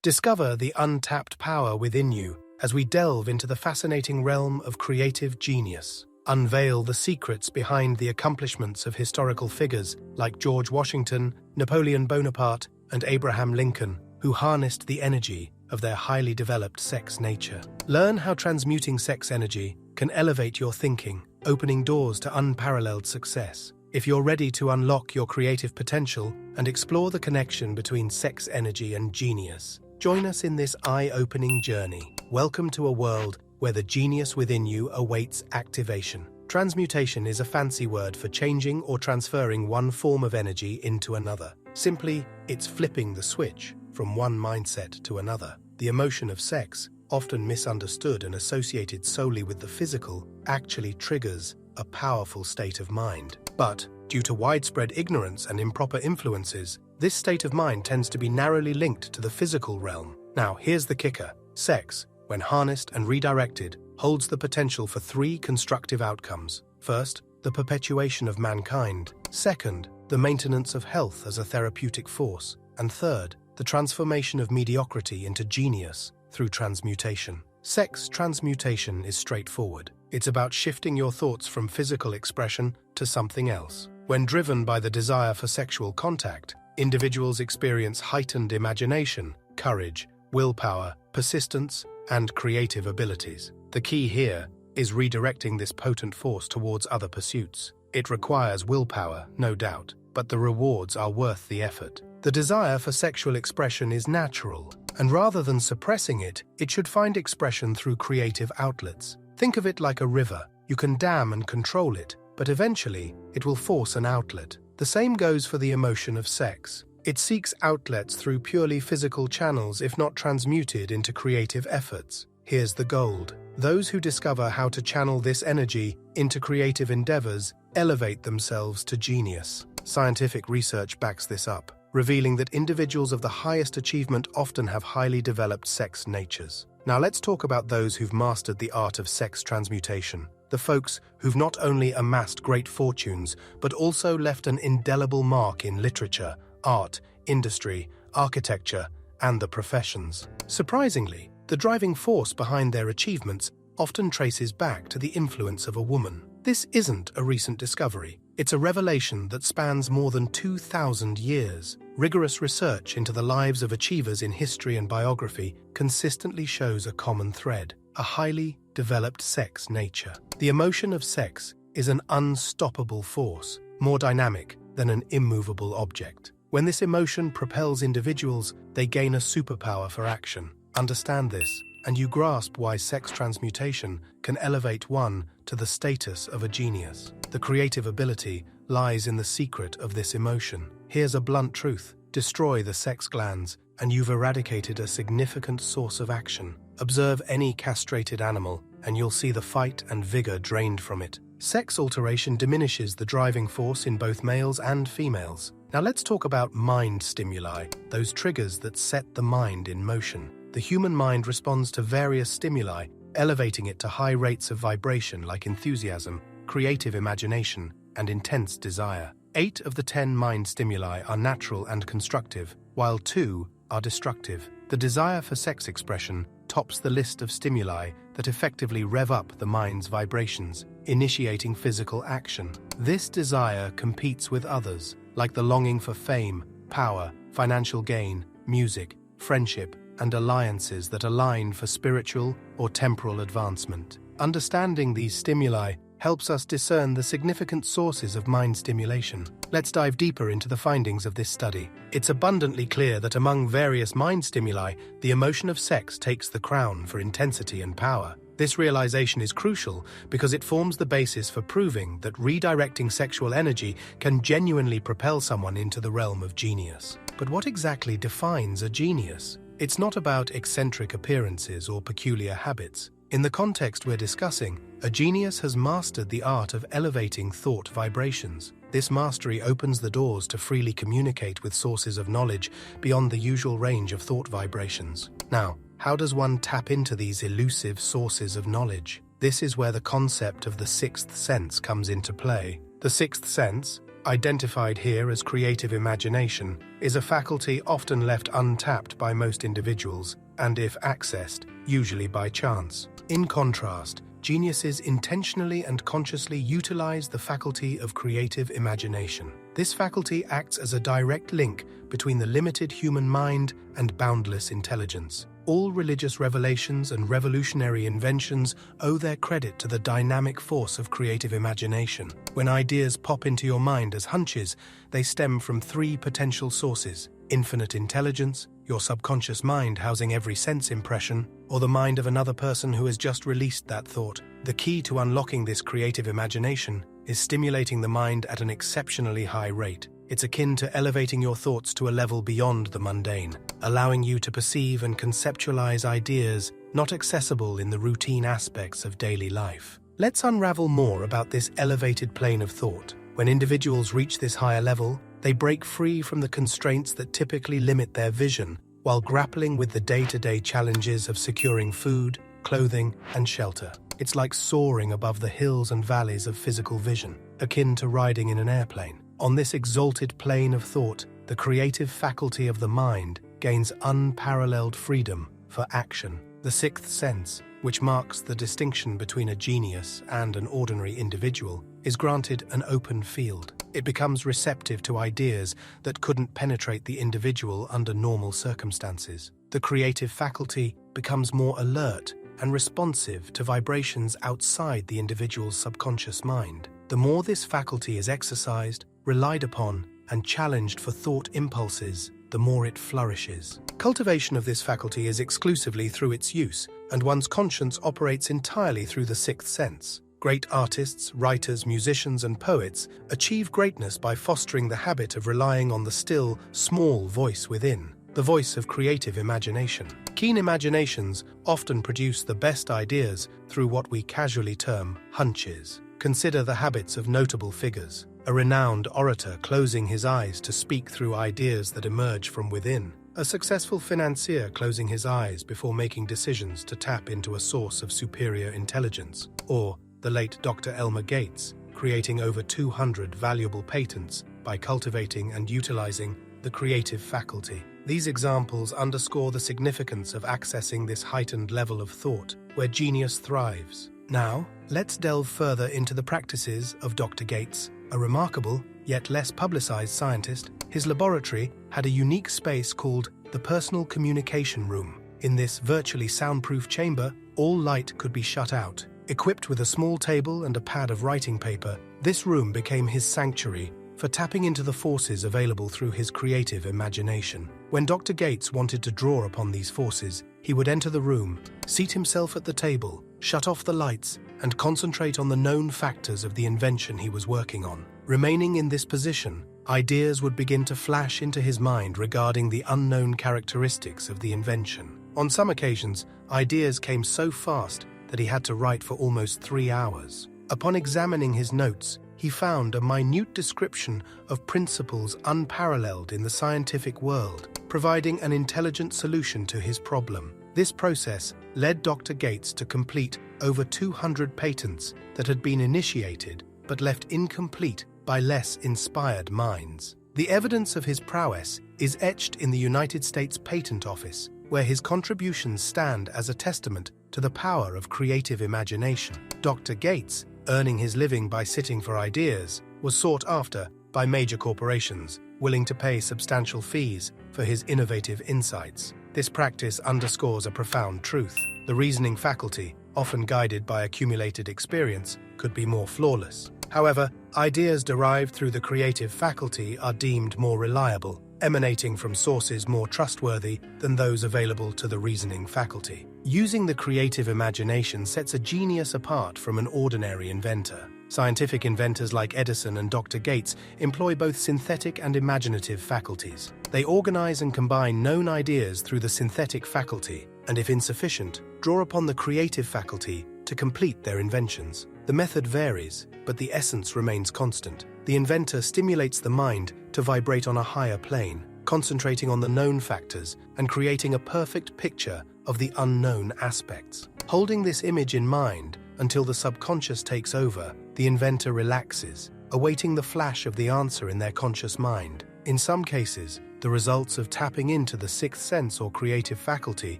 Discover the untapped power within you as we delve into the fascinating realm of creative genius. Unveil the secrets behind the accomplishments of historical figures like George Washington, Napoleon Bonaparte, and Abraham Lincoln, who harnessed the energy of their highly developed sex nature. Learn how transmuting sex energy can elevate your thinking, opening doors to unparalleled success. If you're ready to unlock your creative potential and explore the connection between sex energy and genius, join us in this eye-opening journey. Welcome to a world where the genius within you awaits activation. Transmutation is a fancy word for changing or transferring one form of energy into another. Simply, it's flipping the switch from one mindset to another. The emotion of sex, often misunderstood and associated solely with the physical, actually triggers a powerful state of mind. But, due to widespread ignorance and improper influences, this state of mind tends to be narrowly linked to the physical realm. Now, here's the kicker. Sex, when harnessed and redirected, holds the potential for three constructive outcomes. First, the perpetuation of mankind. Second, the maintenance of health as a therapeutic force. And third, the transformation of mediocrity into genius through transmutation. Sex transmutation is straightforward. It's about shifting your thoughts from physical expression to something else. When driven by the desire for sexual contact, individuals experience heightened imagination, courage, willpower, persistence, and creative abilities. The key here is redirecting this potent force towards other pursuits. It requires willpower, no doubt, but the rewards are worth the effort. The desire for sexual expression is natural, and rather than suppressing it, it should find expression through creative outlets. Think of it like a river. You can dam and control it, but eventually it will force an outlet. The same goes for the emotion of sex. It seeks outlets through purely physical channels if not transmuted into creative efforts. Here's the gold. Those who discover how to channel this energy into creative endeavors elevate themselves to genius. Scientific research backs this up, revealing that individuals of the highest achievement often have highly developed sex natures. Now let's talk about those who've mastered the art of sex transmutation. The folks who've not only amassed great fortunes, but also left an indelible mark in literature, art, industry, architecture, and the professions. Surprisingly, the driving force behind their achievements often traces back to the influence of a woman. This isn't a recent discovery. It's a revelation that spans more than 2,000 years. Rigorous research into the lives of achievers in history and biography consistently shows a common thread: a highly developed sex nature. The emotion of sex is an unstoppable force, more dynamic than an immovable object. When this emotion propels individuals, they gain a superpower for action. Understand this, and you grasp why sex transmutation can elevate one to the status of a genius. The creative ability lies in the secret of this emotion. Here's a blunt truth: destroy the sex glands, and you've eradicated a significant source of action. Observe any castrated animal, and you'll see the fight and vigor drained from it. Sex alteration diminishes the driving force in both males and females. Now let's talk about mind stimuli, those triggers that set the mind in motion. The human mind responds to various stimuli, elevating it to high rates of vibration like enthusiasm, creative imagination, and intense desire. 8 of the 10 mind stimuli are natural and constructive, while 2 are destructive. The desire for sex expression tops the list of stimuli that effectively rev up the mind's vibrations, initiating physical action. This desire competes with others, like the longing for fame, power, financial gain, music, friendship, and alliances that align for spiritual or temporal advancement. Understanding these stimuli helps us discern the significant sources of mind stimulation. Let's dive deeper into the findings of this study. It's abundantly clear that among various mind stimuli, the emotion of sex takes the crown for intensity and power. This realization is crucial because it forms the basis for proving that redirecting sexual energy can genuinely propel someone into the realm of genius. But what exactly defines a genius? It's not about eccentric appearances or peculiar habits. In the context we're discussing, a genius has mastered the art of elevating thought vibrations. This mastery opens the doors to freely communicate with sources of knowledge beyond the usual range of thought vibrations. Now, how does one tap into these elusive sources of knowledge? This is where the concept of the sixth sense comes into play. The sixth sense, Identified here as creative imagination, is a faculty often left untapped by most individuals, and if accessed, usually by chance. In contrast, geniuses intentionally and consciously utilize the faculty of creative imagination. This faculty acts as a direct link between the limited human mind and boundless intelligence. All religious revelations and revolutionary inventions owe their credit to the dynamic force of creative imagination. When ideas pop into your mind as hunches, they stem from three potential sources: infinite intelligence, your subconscious mind housing every sense impression, or the mind of another person who has just released that thought. The key to unlocking this creative imagination is stimulating the mind at an exceptionally high rate. It's akin to elevating your thoughts to a level beyond the mundane, allowing you to perceive and conceptualize ideas not accessible in the routine aspects of daily life. Let's unravel more about this elevated plane of thought. When individuals reach this higher level, they break free from the constraints that typically limit their vision, while grappling with the day-to-day challenges of securing food, clothing, and shelter. It's like soaring above the hills and valleys of physical vision, akin to riding in an airplane. On this exalted plane of thought, the creative faculty of the mind gains unparalleled freedom for action. The sixth sense, which marks the distinction between a genius and an ordinary individual, is granted an open field. It becomes receptive to ideas that couldn't penetrate the individual under normal circumstances. The creative faculty becomes more alert and responsive to vibrations outside the individual's subconscious mind. The more this faculty is exercised, relied upon, and challenged for thought impulses, the more it flourishes. Cultivation of this faculty is exclusively through its use, and one's conscience operates entirely through the sixth sense. Great artists, writers, musicians, and poets achieve greatness by fostering the habit of relying on the still, small voice within, the voice of creative imagination. Keen imaginations often produce the best ideas through what we casually term hunches. Consider the habits of notable figures. A renowned orator closing his eyes to speak through ideas that emerge from within. A successful financier closing his eyes before making decisions to tap into a source of superior intelligence. Or the late Dr. Elmer Gates, creating over 200 valuable patents by cultivating and utilizing the creative faculty. These examples underscore the significance of accessing this heightened level of thought, where genius thrives. Now, let's delve further into the practices of Dr. Gates. A remarkable, yet less publicized scientist, his laboratory had a unique space called the Personal Communication Room. In this virtually soundproof chamber, all light could be shut out. Equipped with a small table and a pad of writing paper, this room became his sanctuary for tapping into the forces available through his creative imagination. When Dr. Gates wanted to draw upon these forces, he would enter the room, seat himself at the table, shut off the lights, and concentrate on the known factors of the invention he was working on. Remaining in this position, ideas would begin to flash into his mind regarding the unknown characteristics of the invention. On some occasions, ideas came so fast that he had to write for almost 3 hours. Upon examining his notes, he found a minute description of principles unparalleled in the scientific world, providing an intelligent solution to his problem. This process led Dr. Gates to complete over 200 patents that had been initiated but left incomplete by less inspired minds. The evidence of his prowess is etched in the United States Patent Office, where his contributions stand as a testament to the power of creative imagination. Dr. Gates, earning his living by sitting for ideas, was sought after by major corporations, willing to pay substantial fees for his innovative insights. This practice underscores a profound truth. The reasoning faculty, often guided by accumulated experience, could be more flawless. However, ideas derived through the creative faculty are deemed more reliable, emanating from sources more trustworthy than those available to the reasoning faculty. Using the creative imagination sets a genius apart from an ordinary inventor. Scientific inventors like Edison and Dr. Gates employ both synthetic and imaginative faculties. They organize and combine known ideas through the synthetic faculty, and if insufficient, draw upon the creative faculty to complete their inventions. The method varies, but the essence remains constant. The inventor stimulates the mind to vibrate on a higher plane, concentrating on the known factors and creating a perfect picture of the unknown aspects. Holding this image in mind until the subconscious takes over, the inventor relaxes, awaiting the flash of the answer in their conscious mind. In some cases, the results of tapping into the sixth sense or creative faculty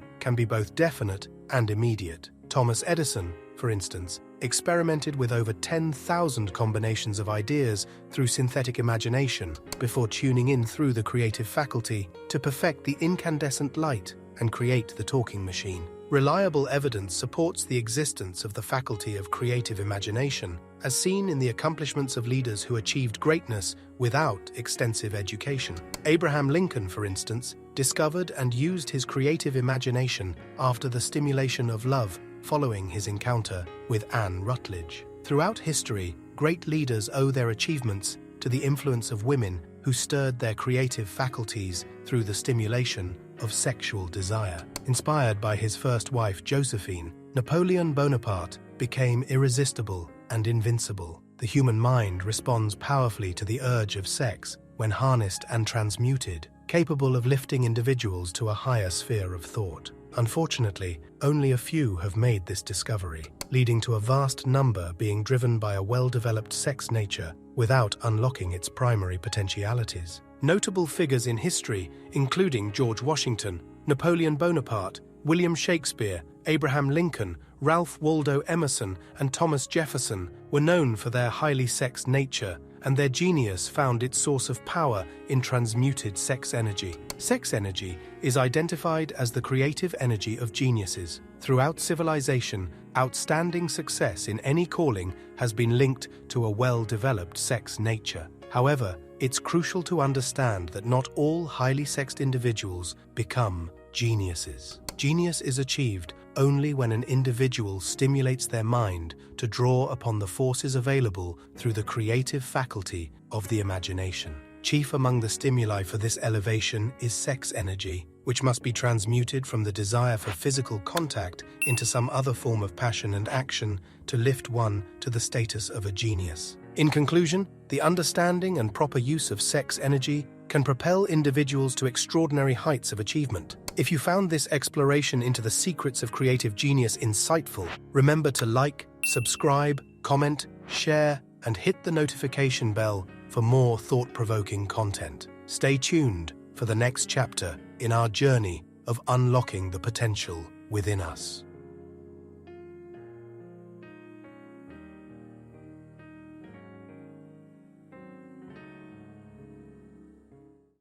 can be both definite and immediate. Thomas Edison, for instance, experimented with over 10,000 combinations of ideas through synthetic imagination before tuning in through the creative faculty to perfect the incandescent light and create the talking machine. Reliable evidence supports the existence of the faculty of creative imagination, as seen in the accomplishments of leaders who achieved greatness without extensive education. Abraham Lincoln, for instance, discovered and used his creative imagination after the stimulation of love following his encounter with Anne Rutledge. Throughout history, great leaders owe their achievements to the influence of women who stirred their creative faculties through the stimulation of sexual desire. Inspired by his first wife, Josephine, Napoleon Bonaparte became irresistible and invincible. The human mind responds powerfully to the urge of sex when harnessed and transmuted, capable of lifting individuals to a higher sphere of thought. Unfortunately, only a few have made this discovery, leading to a vast number being driven by a well-developed sex nature without unlocking its primary potentialities. Notable figures in history, including George Washington, Napoleon Bonaparte, William Shakespeare, Abraham Lincoln, Ralph Waldo Emerson, and Thomas Jefferson, were known for their highly sexed nature, and their genius found its source of power in transmuted sex energy. Sex energy is identified as the creative energy of geniuses. Throughout civilization, outstanding success in any calling has been linked to a well-developed sex nature. However, it's crucial to understand that not all highly sexed individuals become geniuses. Genius is achieved only when an individual stimulates their mind to draw upon the forces available through the creative faculty of the imagination. Chief among the stimuli for this elevation is sex energy, which must be transmuted from the desire for physical contact into some other form of passion and action to lift one to the status of a genius. In conclusion, the understanding and proper use of sex energy can propel individuals to extraordinary heights of achievement. If you found this exploration into the secrets of creative genius insightful, remember to like, subscribe, comment, share, and hit the notification bell for more thought-provoking content. Stay tuned for the next chapter in our journey of unlocking the potential within us.